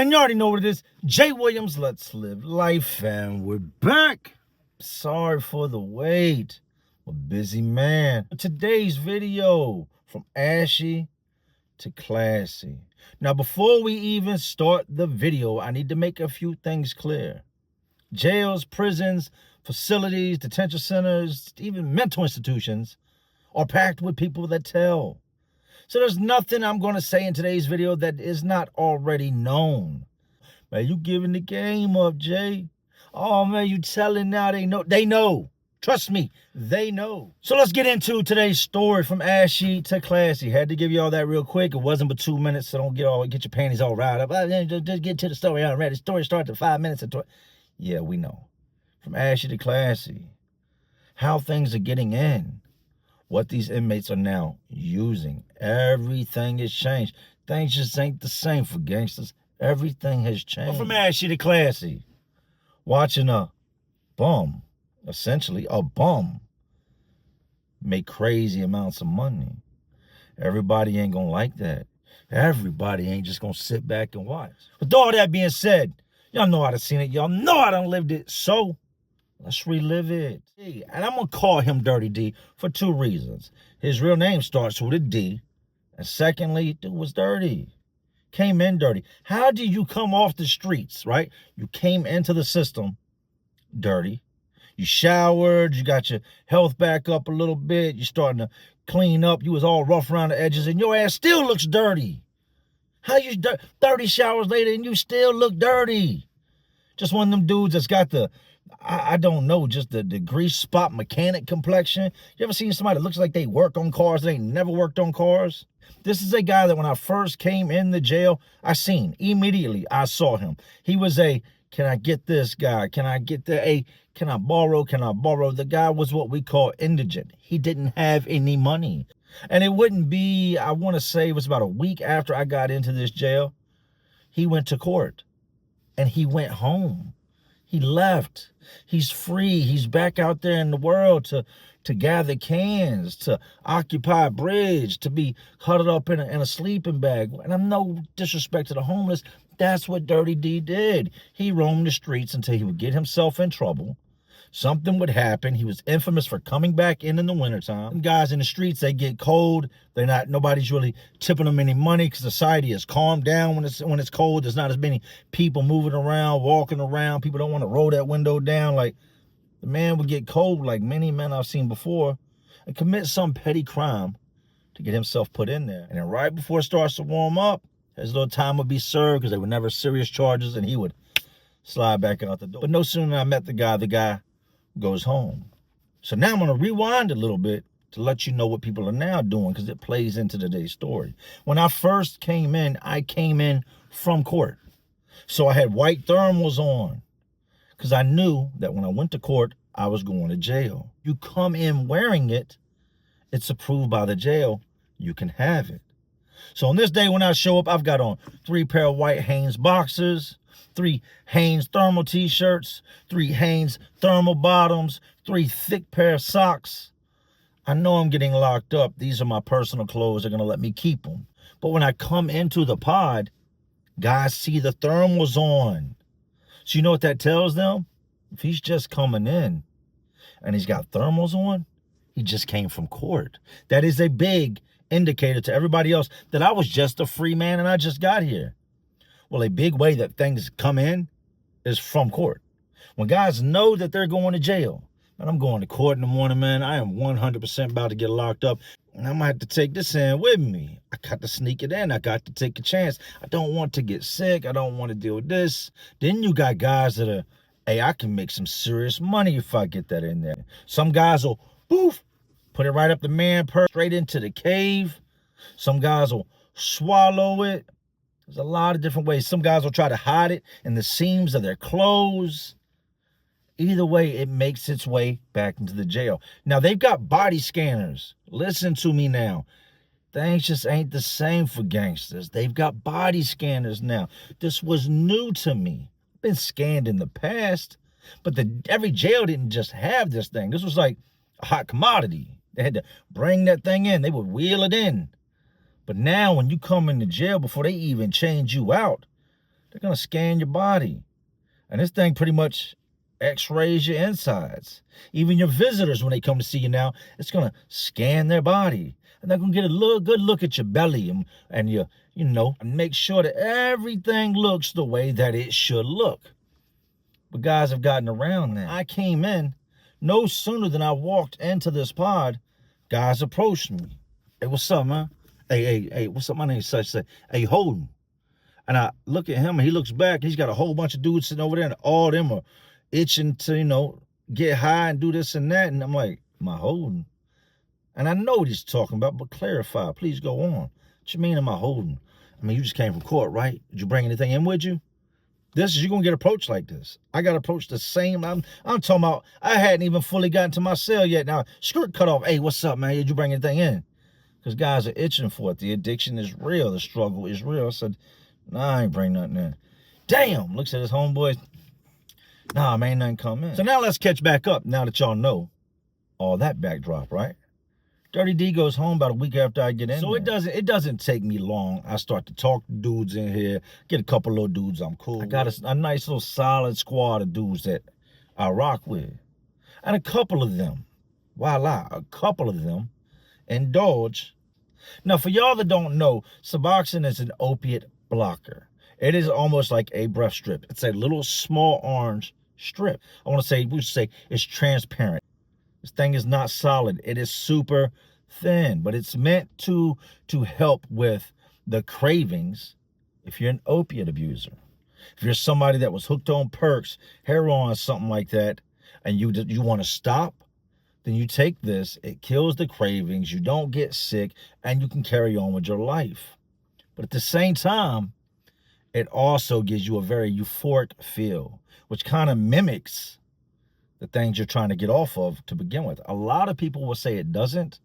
Man, you already know what it is. Jay Williams, let's live life, and we're back. Sorry for the wait. I'm a busy man. Today's video, from ashy to classy. Now, before we even start the video, I need to make a few things clear. Jails, prisons, facilities, detention centers, even mental institutions are packed with people that tell. So there's nothing I'm going to say in today's video that is not already known. Man, you giving the game up, Jay. Oh, man, you telling now they know. They know. Trust me, they know. So let's get into today's story, from ashy to classy. Had to give you all that real quick. It wasn't but 2 minutes, so don't get your panties all riled up. Just get to the story already. The story starts at 5 minutes. Yeah, we know. From ashy to classy. How things are getting in. What these inmates are now using. Everything has changed. Things just ain't the same for gangsters. Everything has changed. Well, from ashy to classy. Watching a bum, essentially a bum, make crazy amounts of money. Everybody ain't gonna like that. Everybody ain't just gonna sit back and watch. With all that being said, y'all know I done seen it. Y'all know I done lived it. So let's relive it. And I'm going to call him Dirty D for 2 reasons. His real name starts with a D. And secondly, dude was dirty. Came in dirty. How do you come off the streets, right? You came into the system dirty. You showered. You got your health back up a little bit. You're starting to clean up. You was all rough around the edges. And your ass still looks dirty. How you 30 showers later and you still look dirty? Just one of them dudes that's got the... I don't know, just the grease spot mechanic complexion. You ever seen somebody that looks like they work on cars, they ain't never worked on cars? This is a guy that when I first came in the jail, immediately I saw him. He was a, can I get this guy? Can I get the, can I borrow? The guy was what we call indigent. He didn't have any money. And it wouldn't be, I want to say it was about a week after I got into this jail, he went to court and he went home. He left. He's free. He's back out there in the world to gather cans, to occupy a bridge, to be huddled up in a sleeping bag. And I'm no disrespect to the homeless. That's what Dirty D did. He roamed the streets until he would get himself in trouble. Something would happen. He was infamous for coming back in the wintertime. Guys in the streets, they get cold. Nobody's really tipping them any money because society has calmed down when it's cold. There's not as many people moving around, walking around. People don't want to roll that window down. Like, the man would get cold, like many men I've seen before, and commit some petty crime to get himself put in there. And then right before it starts to warm up, his little time would be served because they were never serious charges, and he would slide back out the door. But no sooner than I met the guy goes home. So now I'm going to rewind a little bit to let you know what people are now doing, because it plays into today's story. When I first came in, I came in from court. So I had white thermals on because I knew that when I went to court, I was going to jail. You come in wearing it, it's approved by the jail, you can have it. So on this day when I show up, I've got on 3 pair of white Hanes boxers, 3 Hanes thermal t-shirts, 3 Hanes thermal bottoms, 3 thick pair of socks. I know I'm getting locked up. These are my personal clothes. They're going to let me keep them. But when I come into the pod, guys see the thermals on. So you know what that tells them? If he's just coming in and he's got thermals on, he just came from court. That is a big indicator to everybody else that I was just a free man and I just got here. Well, a big way that things come in is from court. When guys know that they're going to jail, and I'm going to court in the morning, man, I am 100% about to get locked up, and I might have to take this in with me. I got to sneak it in. I got to take a chance. I don't want to get sick. I don't want to deal with this. Then you got guys that are, hey, I can make some serious money if I get that in there. Some guys will, poof, put it right up the man purse, straight into the cave. Some guys will swallow it. There's a lot of different ways. Some guys will try to hide it in the seams of their clothes. Either way, it makes its way back into the jail. Now, they've got body scanners. Listen to me now. Things just ain't the same for gangsters. They've got body scanners now. This was new to me. I've been scanned in the past, but every jail didn't just have this thing. This was like a hot commodity. They had to bring that thing in. They would wheel it in. But now when you come into jail, before they even change you out, They're gonna scan your body. And this thing pretty much x-rays your insides. Even your visitors, when they come to see you now, it's gonna scan their body. And they're gonna get a good look at your belly and your, and make sure that everything looks the way that it should look. But guys have gotten around that. I came in, no sooner than I walked into this pod, guys approached me. Hey, what's up, man? Hey, what's up? My name's such. Hey, Holden. And I look at him and he looks back. He's got a whole bunch of dudes sitting over there and all of them are itching to, get high and do this and that. And I'm like, am I holding? And I know what he's talking about, but clarify. Please go on. What you mean am I holding? I mean, you just came from court, right? Did you bring anything in with you? You're going to get approached like this. I got approached the same. I'm talking about, I hadn't even fully gotten to my cell yet. Now, skirt cut off. Hey, what's up, man? Did you bring anything in? Because guys are itching for it. The addiction is real. The struggle is real. I said, nah, I ain't bring nothing in. Damn, looks at his homeboys. Nah, man, ain't nothing come in. So now let's catch back up now that y'all know all that backdrop, right? Dirty D goes home about a week after I get in. So it doesn't take me long. I start to talk to dudes in here, get a couple little dudes I'm cool with. I got a nice little solid squad of dudes that I rock with. And a couple of them, a couple of them indulge. Now, for y'all that don't know, Suboxone is an opiate blocker. It is almost like a breath strip. It's a little small orange strip. we should say it's transparent. This thing is not solid. It is super thin, but it's meant to help with the cravings if you're an opiate abuser. If you're somebody that was hooked on perks, heroin, something like that, and you want to stop, then you take this. It kills the cravings. You don't get sick, and you can carry on with your life. But at the same time, it also gives you a very euphoric feel, which kind of mimics the things you're trying to get off of to begin with. A lot of people will say it doesn't,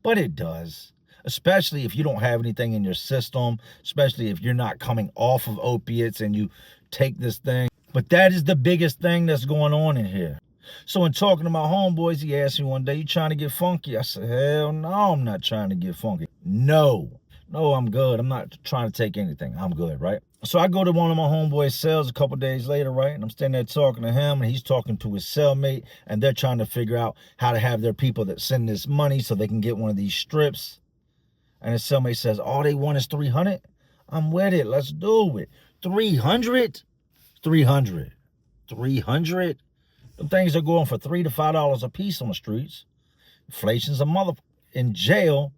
but it does, especially if you don't have anything in your system, especially if you're not coming off of opiates and you take this thing. But that is the biggest thing that's going on in here. So in talking to my homeboys, he asked me one day, you trying to get funky? I said, hell no, I'm not trying to get funky. No, I'm good. I'm not trying to take anything. I'm good, right? So I go to one of my homeboys' cells a couple days later, right? And I'm standing there talking to him, and he's talking to his cellmate, and they're trying to figure out how to have their people that send this money so they can get one of these strips. And his cellmate says, all they want is 300? I'm with it. Let's do it. 300? 300. 300? Them things are going for $3 to $5 a piece on the streets. Inflation's a mother. In jail,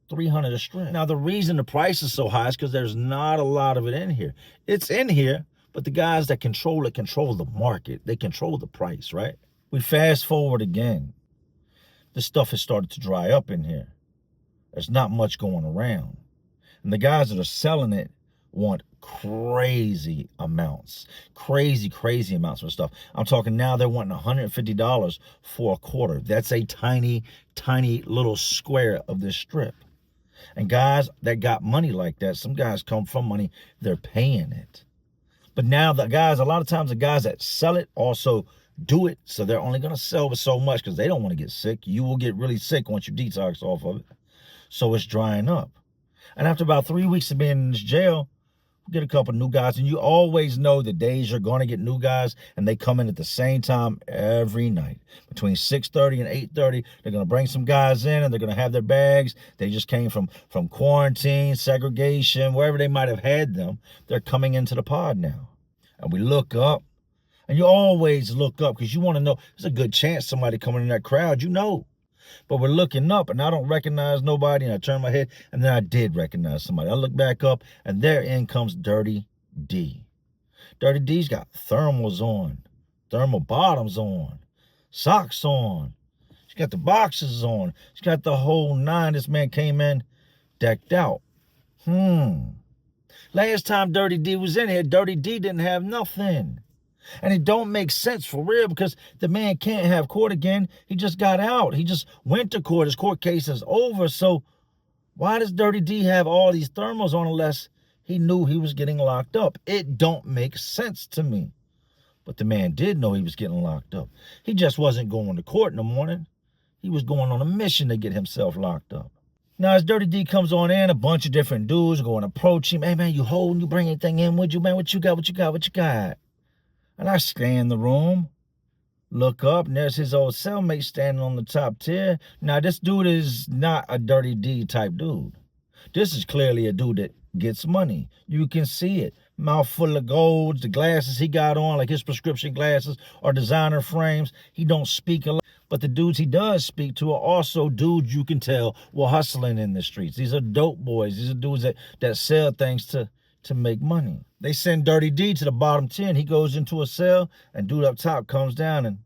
300 a strip. Now, the reason the price is so high is because there's not a lot of it in here. It's in here, but the guys that control it control the market. They control the price, right? We fast forward again. This stuff has started to dry up in here. There's not much going around. And the guys that are selling it want crazy amounts of stuff. I'm talking now they're wanting $150 for a quarter. That's a tiny little square of this strip. And guys that got money like that, some guys come from money, they're paying it. But now a lot of times the guys that sell it also do it, so they're only going to sell for so much because they don't want to get sick. You will get really sick once you detox off of it. So it's drying up. And after about 3 weeks of being in this jail, get a couple new guys, and you always know the days you're going to get new guys, and they come in at the same time every night. Between 6:30 and 8:30, they're going to bring some guys in, and they're going to have their bags. They just came from quarantine, segregation, wherever they might have had them. They're coming into the pod now. And we look up, and you always look up because you want to know, there's a good chance somebody coming in that crowd, But we're looking up, and I don't recognize nobody, and I turn my head, and then I did recognize somebody. I look back up, and there in comes Dirty D. Dirty D's got thermals on, thermal bottoms on, socks on. She's got the boxes on. She's got the whole nine. This man came in decked out. Last time Dirty D was in here, Dirty D didn't have nothing. And it don't make sense for real because the man can't have court again. He just got out. He just went to court. His court case is over. So why does Dirty D have all these thermals on unless he knew he was getting locked up? It don't make sense to me. But the man did know he was getting locked up. He just wasn't going to court in the morning. He was going on a mission to get himself locked up. Now, as Dirty D comes on in, a bunch of different dudes go and approach him. Hey, man, you holding? You bring anything in with you, man? What you got? What you got? What you got? And I scan the room, look up, and there's his old cellmate standing on the top tier. Now, this dude is not a Dirty D type dude. This is clearly a dude that gets money. You can see it. Mouth full of golds, the glasses he got on, like his prescription glasses, are designer frames. He don't speak a lot. But the dudes he does speak to are also dudes you can tell were hustling in the streets. These are dope boys. These are dudes that sell things to make money. They send Dirty D to the bottom 10. He goes into a cell, and dude up top comes down and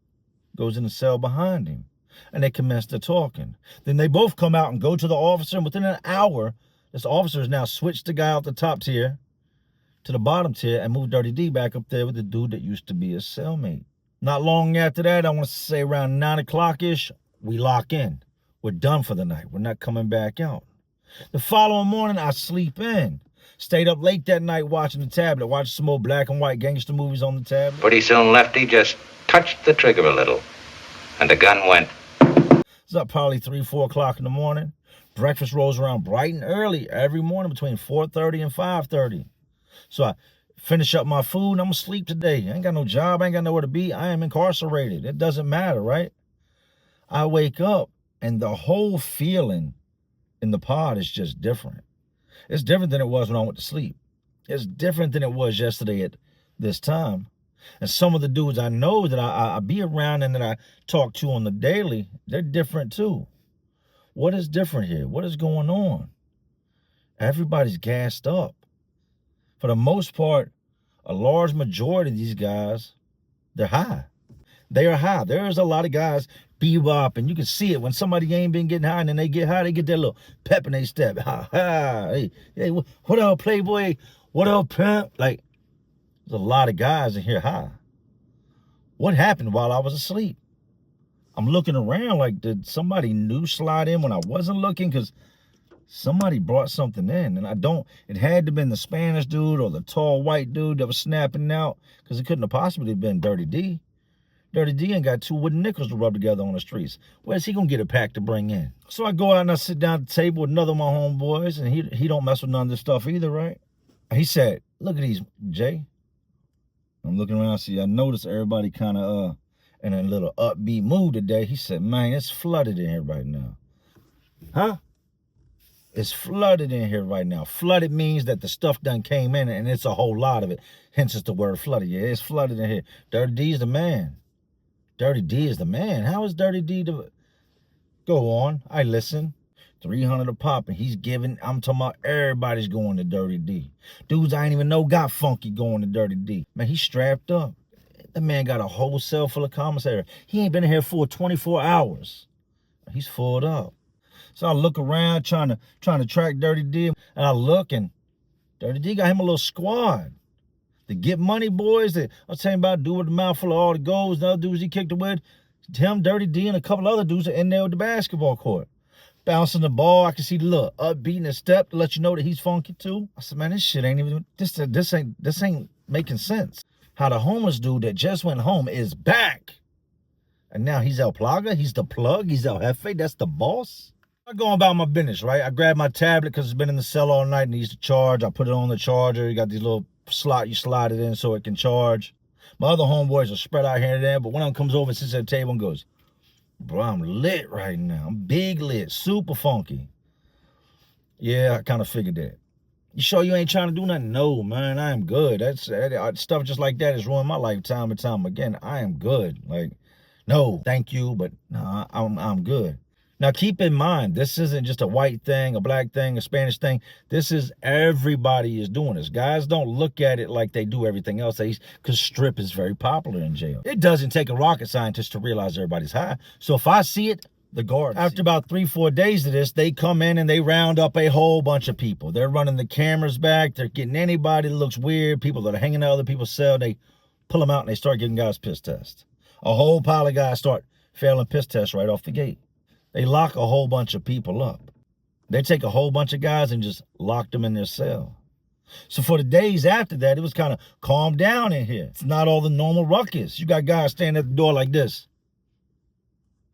goes in the cell behind him. And they commence to talking. Then they both come out and go to the officer, and within an hour, this officer has now switched the guy out the top tier to the bottom tier and moved Dirty D back up there with the dude that used to be his cellmate. Not long after that, I want to say around 9 o'clock-ish, we lock in. We're done for the night. We're not coming back out. The following morning, I sleep in. Stayed up late that night watching the tablet, watched some old black and white gangster movies on the tablet. Pretty soon Lefty just touched the trigger a little, and the gun went. It's up probably 3, 4 o'clock in the morning. Breakfast rolls around bright and early every morning between 4:30 and 5:30. So I finish up my food, and I'm going to sleep today. I ain't got no job. I ain't got nowhere to be. I am incarcerated. It doesn't matter, right? I wake up, and the whole feeling in the pod is just different. It's different than it was when I went to sleep. It's different than it was yesterday at this time. And some of the dudes I know that I be around and that I talk to on the daily, they're different too. What is different here? What is going on? Everybody's gassed up. For the most part, a large majority of these guys, they're high. They are high. There's a lot of guys bebop, and you can see it when somebody ain't been getting high, and then they get high, they get that little pep in their step. Ha, ha, hey, what up, playboy? What up, pimp? Like, there's a lot of guys in here high. What happened while I was asleep? I'm looking around like, did somebody new slide in when I wasn't looking? Because somebody brought something in, and it had to have been the Spanish dude or the tall white dude that was snapping out, because it couldn't have possibly been Dirty D. Dirty D ain't got 2 wooden nickels to rub together on the streets. Where's he gonna get a pack to bring in? So I go out and I sit down at the table with another of my homeboys, and he don't mess with none of this stuff either, right? He said, look at these, Jay. I'm looking around, see, I noticed everybody kind of in a little upbeat mood today. He said, man, it's flooded in here right now. Huh? It's flooded in here right now. Flooded means that the stuff done came in, and it's a whole lot of it. Hence, it's the word flooded. Yeah, it's flooded in here. Dirty D's the man. Dirty D is the man. How is Dirty D the... Go on. I listen. 300 a pop, and he's giving... I'm talking about everybody's going to Dirty D. Dudes I ain't even know got funky going to Dirty D. Man, he's strapped up. That man got a whole cell full of commissary. He ain't been in here for 24 hours. He's fulled up. So I look around trying to track Dirty D, and I look, and Dirty D got him a little squad. The Get Money boys that I was telling about, dude with the mouthful of all the goals, the other dudes he kicked it with, him, Dirty D, and a couple other dudes are in there with the basketball court. Bouncing the ball, I can see the little upbeat and step to let you know that he's funky too. I said, man, this shit ain't even, this ain't making sense. How the homeless dude that just went home is back. And now he's El Plaga, he's the plug, he's El Jefe, that's the boss. I'm going about my business, right? I grabbed my tablet because it's been in the cell all night and needs to charge. I put it on the charger. You got these little slot, you slide it in so it can charge. My other homeboys are spread out here and there, but one of them comes over and sits at the table and goes, bro, I'm lit right now. I'm big lit, super funky. Yeah, I kind of figured that. You sure you ain't trying to do nothing? No, man, I am good. That stuff just like that has ruined my life time and time again. I am good. Like, no, thank you, but nah, I'm good. Now, keep in mind, this isn't just a white thing, a black thing, a Spanish thing. This is everybody is doing this. Guys don't look at it like they do everything else, because strip is very popular in jail. It doesn't take a rocket scientist to realize everybody's high. So if I see it, the guards. After about 3-4 days of this, they come in and they round up a whole bunch of people. They're running the cameras back. They're getting anybody that looks weird, people that are hanging out other people's cell. They pull them out and they start giving guys piss tests. A whole pile of guys start failing piss tests right off the gate. They lock a whole bunch of people up. They take a whole bunch of guys and just lock them in their cell. So for the days after that, it was kind of calmed down in here. It's not all the normal ruckus. You got guys standing at the door like this,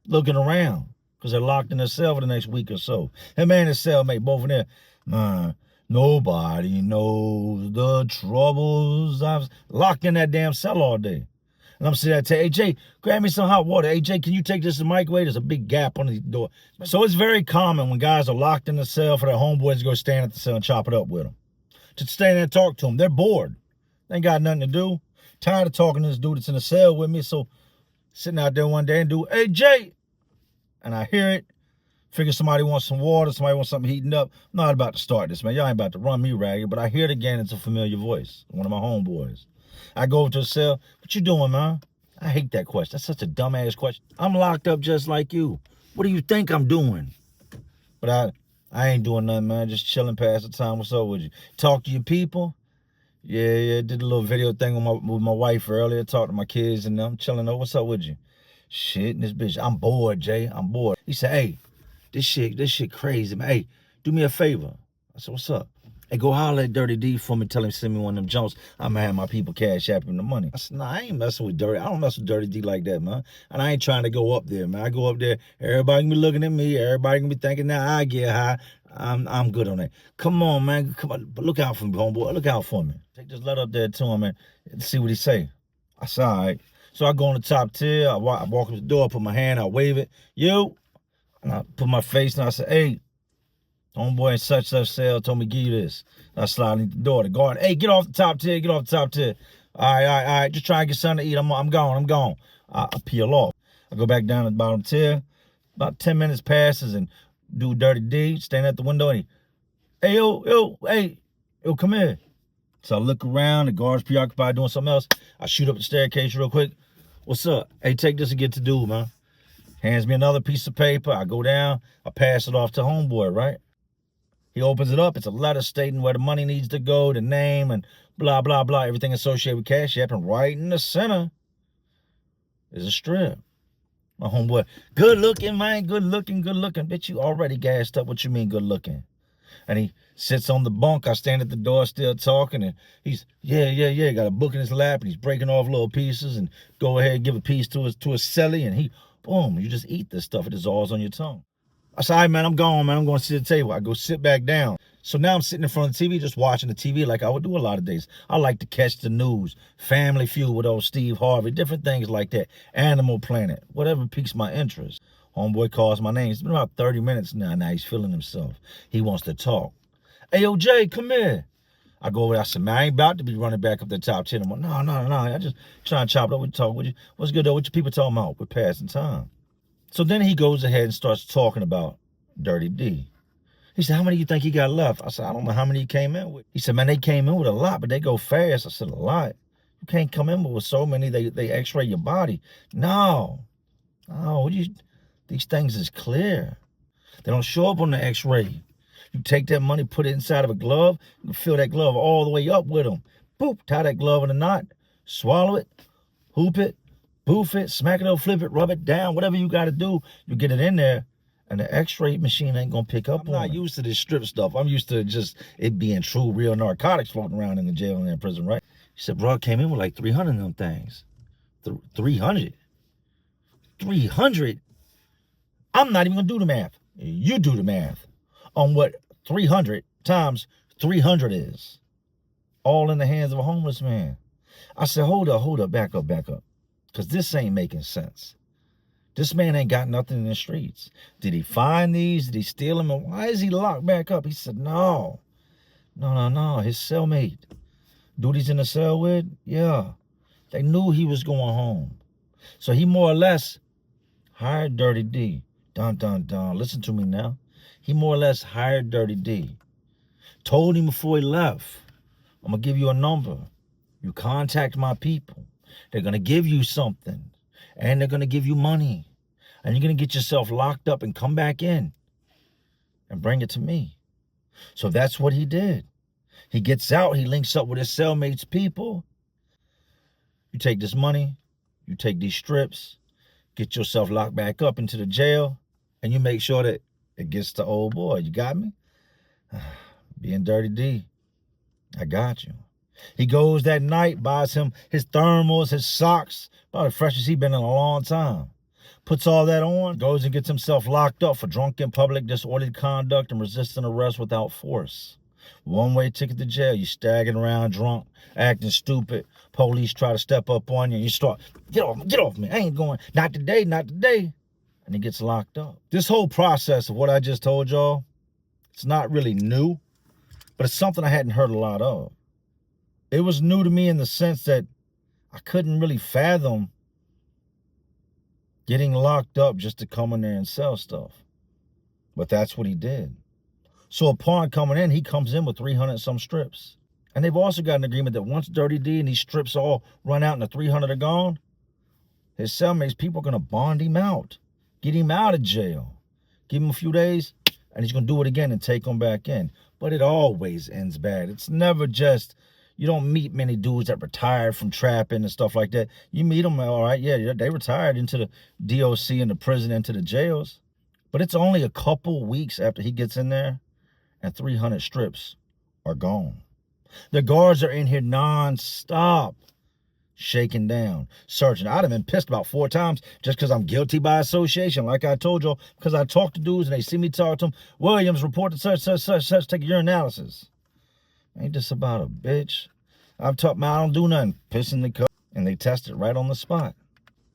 looking around, because they're locked in a cell for the next week or so. Him and his cellmate, both in there. Man, nobody knows the troubles I've locked in that damn cell all day. And I'm sitting there telling, hey, Jay, grab me some hot water. Hey, Jay, can you take this to the microwave? There's a big gap on the door. So it's very common when guys are locked in the cell for their homeboys to go stand at the cell and chop it up with them. To stand there and talk to them. They're bored. They ain't got nothing to do. Tired of talking to this dude that's in the cell with me. So sitting out there one day and do, hey, Jay. And I hear it. Figure somebody wants some water, somebody wants something heating up. I'm not about to start this, man. Y'all ain't about to run me ragged, but I hear it again. It's a familiar voice. One of my homeboys. I go over to the cell. What you doing, man? I hate that question. That's such a dumbass question. I'm locked up just like you. What do you think I'm doing? But I ain't doing nothing, man. Just chilling past the time. What's up with you? Talk to your people? Yeah. Did a little video thing with my wife earlier. Talked to my kids and them. Chilling. Oh, what's up with you? Shit, this bitch. I'm bored, Jay. I'm bored. He said, hey, this shit crazy, man. Hey, do me a favor. I said, what's up? Hey, go holler at Dirty D for me. Tell him to send me one of them jumps. I'm having my people cash app him the money. I said, nah, I ain't messing with Dirty. I don't mess with Dirty D like that, man. And I ain't trying to go up there, man. I go up there, everybody can be looking at me. Everybody can be thinking now I get high. I'm good on that. Come on, man. Come on. But look out for me, homeboy. Look out for me. Take this letter up there to him and see what he say. I said, all right. So I go on the top tier. I walk up to the door, put my hand, I wave it. You. And I put my face and I said, hey, homeboy in such cell told me to give you this. And I slide in the door. The guard, hey, get off the top tier, get off the top tier. All right. Just try and get something to eat. I'm gone. I peel off. I go back down to the bottom tier. About 10 minutes passes and do Dirty D, standing at the window and he, hey, yo, come here. So I look around, the guard's preoccupied doing something else. I shoot up the staircase real quick. What's up? Hey, take this and get to do, man. Hands me another piece of paper. I go down. I pass it off to homeboy, right? He opens it up. It's a letter stating where the money needs to go, the name, and blah, blah, blah. Everything associated with Cash App. And right in the center is a strip. My homeboy, good looking, man. Good looking. Bitch, you already gassed up. What you mean good looking? And he sits on the bunk. I stand at the door still talking. And he's, yeah. Got a book in his lap. And he's breaking off little pieces. And go ahead and give a piece to his celly. And he, boom, you just eat this stuff. It dissolves on your tongue. I said, all right, man, I'm gone, man. I'm going to sit at the table. I go sit back down. So now I'm sitting in front of the TV, just watching the TV like I would do a lot of days. I like to catch the news, Family Feud with old Steve Harvey, different things like that, Animal Planet, whatever piques my interest. Homeboy calls my name. It's been about 30 minutes now. Now he's feeling himself. He wants to talk. Hey, yo, Jay, come here. I go over there. I said, man, I ain't about to be running back up the top 10. I'm like, no. I just trying to chop it up with talk with you. What's good, though? What you people talking about? We're passing time. So then he goes ahead and starts talking about Dirty D. He said, how many do you think he got left? I said, I don't know how many he came in with. He said, man, they came in with a lot, but they go fast. I said, a lot? You can't come in with so many, they x-ray your body. No, these things is clear. They don't show up on the x-ray. You take that money, put it inside of a glove, you fill that glove all the way up with them. Boop, tie that glove in a knot, swallow it, hoop it, boof it, smack it up, flip it, rub it down, whatever you got to do, you get it in there. And the x-ray machine ain't gonna pick up on it. I'm not used to this strip stuff. I'm used to just it being true, real narcotics floating around in the jail and in prison, right? He said, bro, I came in with like 300 of them things. 300? 300? I'm not even gonna do the math. You do the math on what 300 times 300 is. All in the hands of a homeless man. I said, hold up, back up. Because this ain't making sense. This man ain't got nothing in the streets. Did he find these? Did he steal them? And why is he locked back up? He said, no. His cellmate. Dude he's in the cell with? Yeah. They knew he was going home. So he more or less hired Dirty D. Dun. Listen to me now. He more or less hired Dirty D. Told him before he left, I'm going to give you a number. You contact my people. They're going to give you something. And they're going to give you money. And you're going to get yourself locked up and come back in and bring it to me. So that's what he did. He gets out. He links up with his cellmates' people. You take this money. You take these strips. Get yourself locked back up into the jail. And you make sure that it gets to old boy. You got me? Being Dirty D. I got you. He goes that night, buys him his thermals, his socks, about the freshest he been in a long time. Puts all that on, goes and gets himself locked up for drunken public disorderly conduct and resisting arrest without force. One-way ticket to jail. You staggering around drunk, acting stupid. Police try to step up on you, and you start, get off me. I ain't going, not today, not today. And he gets locked up. This whole process of what I just told y'all, it's not really new, but it's something I hadn't heard a lot of. It was new to me in the sense that I couldn't really fathom getting locked up just to come in there and sell stuff. But that's what he did. So upon coming in, he comes in with 300 some strips. And they've also got an agreement that once Dirty D and these strips all run out and the 300 are gone, his cellmates, people are going to bond him out, get him out of jail, give him a few days, and he's going to do it again and take him back in. But it always ends bad. It's never just, you don't meet many dudes that retired from trapping and stuff like that. You meet them, all right, yeah, they retired into the DOC and the prison, into the jails. But it's only a couple weeks after he gets in there and 300 strips are gone. The guards are in here non-stop, shaking down, searching. I'd have been pissed about 4 times just because I'm guilty by association, like I told y'all, because I talk to dudes and they see me talk to them. Williams reported such, take your analysis. Ain't this about a bitch? I've taught me I don't do nothing. Piss in the cup, and they test it right on the spot.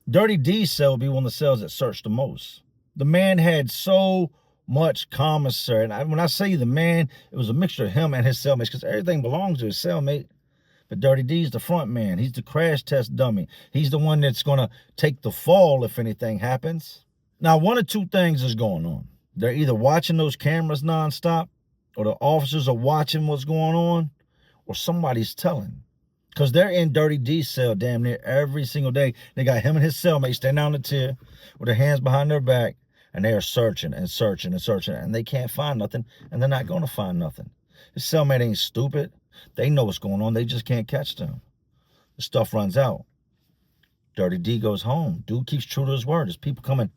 Dirty D's cell would be one of the cells that searched the most. The man had so much commissary. And when I say the man, it was a mixture of him and his cellmates, because everything belongs to his cellmate. But Dirty D's the front man. He's the crash test dummy. He's the one that's going to take the fall if anything happens. Now, one of two things is going on. They're either watching those cameras nonstop, or the officers are watching what's going on, or somebody's telling. Because they're in Dirty D's cell damn near every single day. They got him and his cellmate standing on the tier with their hands behind their back, and they are searching and searching and searching, and they can't find nothing, and they're not going to find nothing. His cellmate ain't stupid. They know what's going on. They just can't catch them. The stuff runs out. Dirty D goes home. Dude keeps true to his word. There's people coming,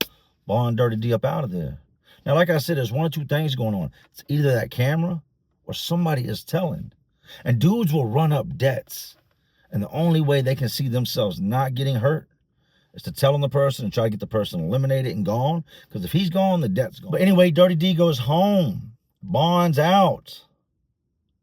bawling Dirty D up out of there. Now, like I said, there's one or two things going on. It's either that camera or somebody is telling. And dudes will run up debts. And the only way they can see themselves not getting hurt is to tell on the person and try to get the person eliminated and gone. Because if he's gone, the debt's gone. But anyway, Dirty D goes home. Bonds out.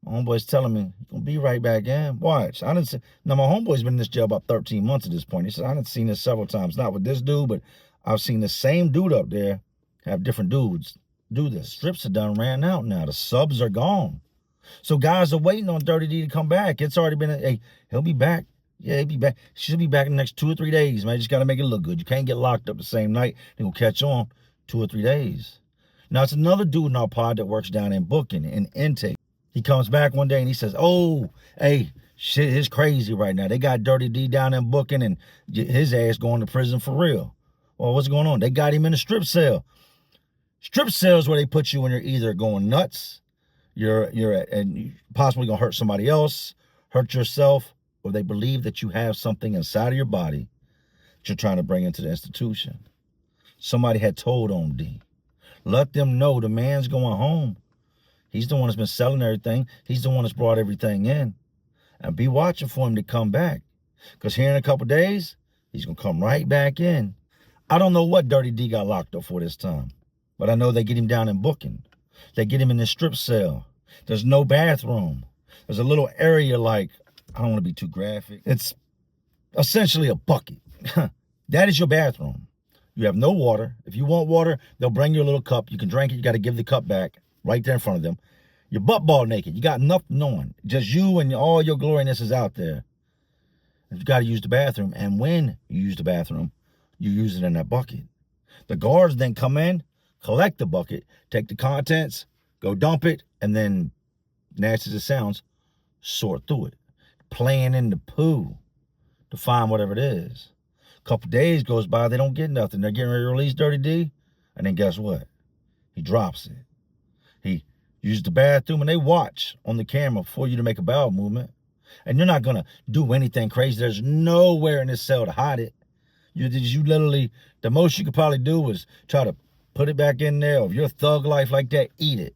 My homeboy's telling me, he's going to be right back in. Watch. I didn't see. Now, my homeboy's been in this jail about 13 months at this point. He said, I done seen this several times. Not with this dude, but I've seen the same dude up there have different dudes do this. Strips are done, ran out now. The subs are gone. So guys are waiting on Dirty D to come back. It's already been, hey, he'll be back. Yeah, he'll be back. She'll be back in the next 2 or 3 days, man. You just got to make it look good. You can't get locked up the same night. They're going to catch on 2 or 3 days. Now, it's another dude in our pod that works down in booking and intake. He comes back one day and he says, oh, hey, shit is crazy right now. They got Dirty D down in booking and his ass going to prison for real. Well, what's going on? They got him in a strip cell. Strip cells where they put you when you're either going nuts, and you possibly gonna hurt somebody else, hurt yourself, or they believe that you have something inside of your body that you're trying to bring into the institution. Somebody had told on D. Let them know the man's going home. He's the one that's been selling everything. He's the one that's brought everything in. And be watching for him to come back. Because here in a couple days, he's going to come right back in. I don't know what Dirty D got locked up for this time. But I know they get him down in booking. They get him in this strip cell. There's no bathroom. There's a little area like, I don't want to be too graphic. It's essentially a bucket. That is your bathroom. You have no water. If you want water, they'll bring you a little cup. You can drink it. You got to give the cup back right there in front of them. You're butt ball naked. You got nothing on. Just you and all your gloriness is out there. You got to use the bathroom. And when you use the bathroom, you use it in that bucket. The guards then come in, collect the bucket, take the contents, go dump it, and then, nasty as it sounds, sort through it. Playing in the poo to find whatever it is. A couple days goes by, they don't get nothing. They're getting ready to release Dirty D, and then guess what? He drops it. He uses the bathroom, and they watch on the camera for you to make a bowel movement. And you're not going to do anything crazy. There's nowhere in this cell to hide it. You literally, the most you could probably do is try to put it back in there. Or if you're a thug life like that, eat it.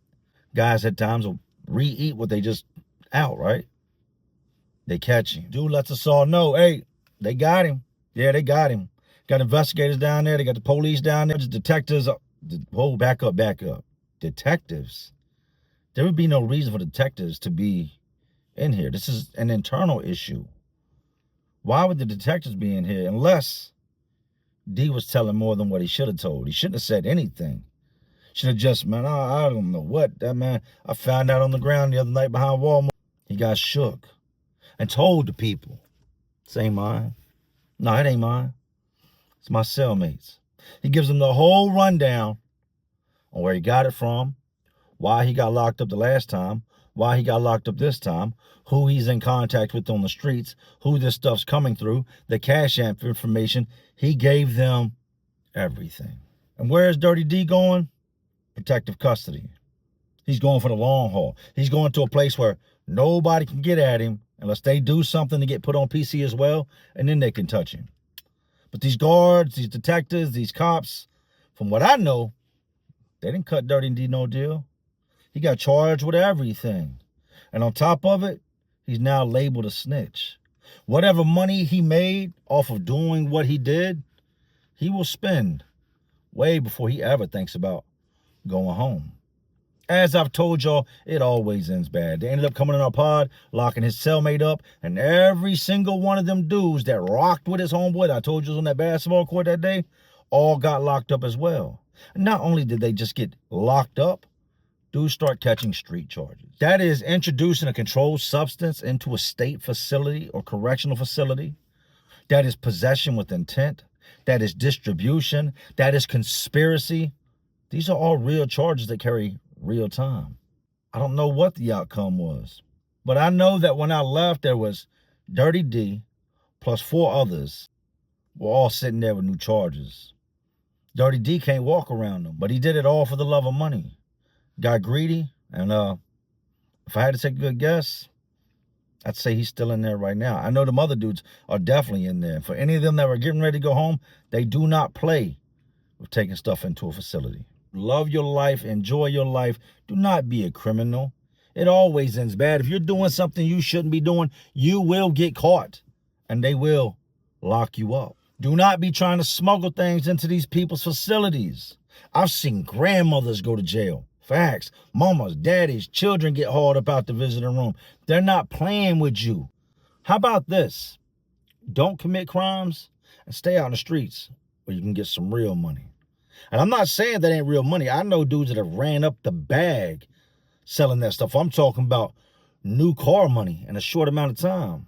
Guys at times will re-eat what they just out, right? They catch him. Dude lets us all know, hey, they got him. Yeah, they got him. Got investigators down there. They got the police down there. Detectives. Whoa, back up. Detectives. There would be no reason for detectives to be in here. This is an internal issue. Why would the detectives be in here unless D was telling more than what he should have told? He shouldn't have said anything. Should have just, man, I don't know what. That man, I found out on the ground the other night behind Walmart. He got shook and told the people. This ain't mine. No, it ain't mine. It's my cellmates. He gives them the whole rundown on where he got it from, why he got locked up the last time, why he got locked up this time, who he's in contact with on the streets, who this stuff's coming through, the cash app information. He gave them everything. And where is Dirty D going? Protective custody. He's going for the long haul. He's going to a place where nobody can get at him unless they do something to get put on PC as well, and then they can touch him. But these guards, these detectives, these cops, from what I know, they didn't cut Dirty D no deal. He got charged with everything. And on top of it, he's now labeled a snitch. Whatever money he made off of doing what he did, he will spend way before he ever thinks about going home. As I've told y'all, it always ends bad. They ended up coming in our pod, locking his cellmate up, and every single one of them dudes that rocked with his homeboy, that I told you was on that basketball court that day, all got locked up as well. And not only did they just get locked up, dudes start catching street charges. That is introducing a controlled substance into a state facility or correctional facility. That is possession with intent. That is distribution. That is conspiracy. These are all real charges that carry real time. I don't know what the outcome was, but I know that when I left, there was Dirty D plus 4 others were all sitting there with new charges. Dirty D can't walk around them, but he did it all for the love of money. Got greedy, and if I had to take a good guess, I'd say he's still in there right now. I know them other dudes are definitely in there. For any of them that were getting ready to go home, they do not play with taking stuff into a facility. Love your life, enjoy your life. Do not be a criminal. It always ends bad. If you're doing something you shouldn't be doing, you will get caught, and they will lock you up. Do not be trying to smuggle things into these people's facilities. I've seen grandmothers go to jail. Facts. Mamas, daddies, children get hauled up out the visiting room. They're not playing with you. How about this? Don't commit crimes and stay out in the streets where you can get some real money. And I'm not saying that ain't real money. I know dudes that have ran up the bag selling that stuff. I'm talking about new car money in a short amount of time.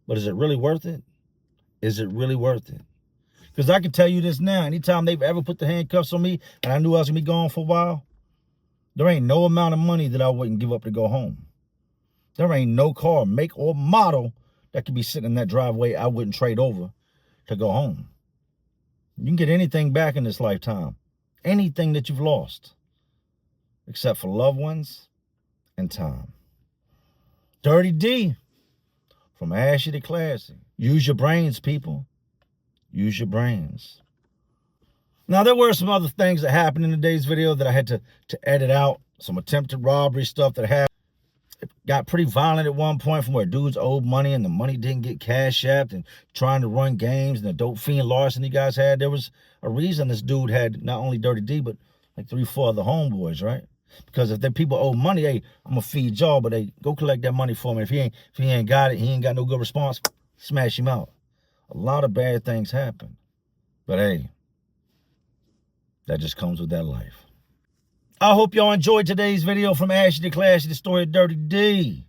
But is it really worth it? Is it really worth it? Because I can tell you this now. Anytime they've ever put the handcuffs on me and I knew I was going to be gone for a while, there ain't no amount of money that I wouldn't give up to go home. There ain't no car, make or model, that could be sitting in that driveway I wouldn't trade over to go home. You can get anything back in this lifetime. Anything that you've lost. Except for loved ones and time. Dirty D. From ashy to classy. Use your brains, people. Use your brains. Now, there were some other things that happened in today's video that I had to edit out. Some attempted robbery stuff that happened. It got pretty violent at one point from where dudes owed money and the money didn't get cash apped and trying to run games and the dope fiend larceny guys had. There was a reason this dude had not only Dirty D, but like 3-4 other homeboys, right? Because if the people owe money, hey, I'm gonna feed y'all, but hey, go collect that money for me. If he ain't got it, he ain't got no good response, smash him out. A lot of bad things happen. But hey, that just comes with that life. I hope y'all enjoyed today's video from Ashy to Classy, the story of Dirty D.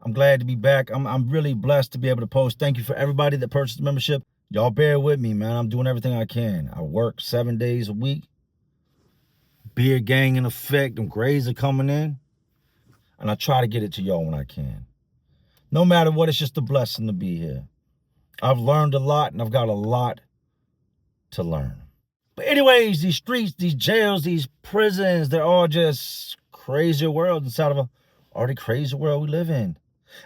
I'm glad to be back. I'm really blessed to be able to post. Thank you for everybody that purchased the membership. Y'all bear with me, man. I'm doing everything I can. I work 7 days a week. Beer gang in effect. Them grades are coming in. And I try to get it to y'all when I can. No matter what, it's just a blessing to be here. I've learned a lot, and I've got a lot to learn. But anyways, these streets, these jails, these prisons, they're all just crazy worlds inside of a already crazy world we live in.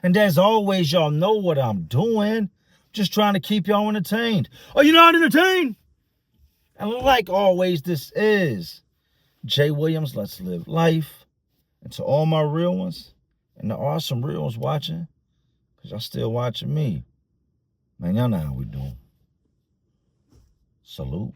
And as always, y'all know what I'm doing. Just trying to keep y'all entertained. Are you not entertained? And like always, this is Jay Williams, Let's Live Life. And to all my real ones, and there are some real ones watching, because y'all still watching me. Man, y'all know how we do. Salute.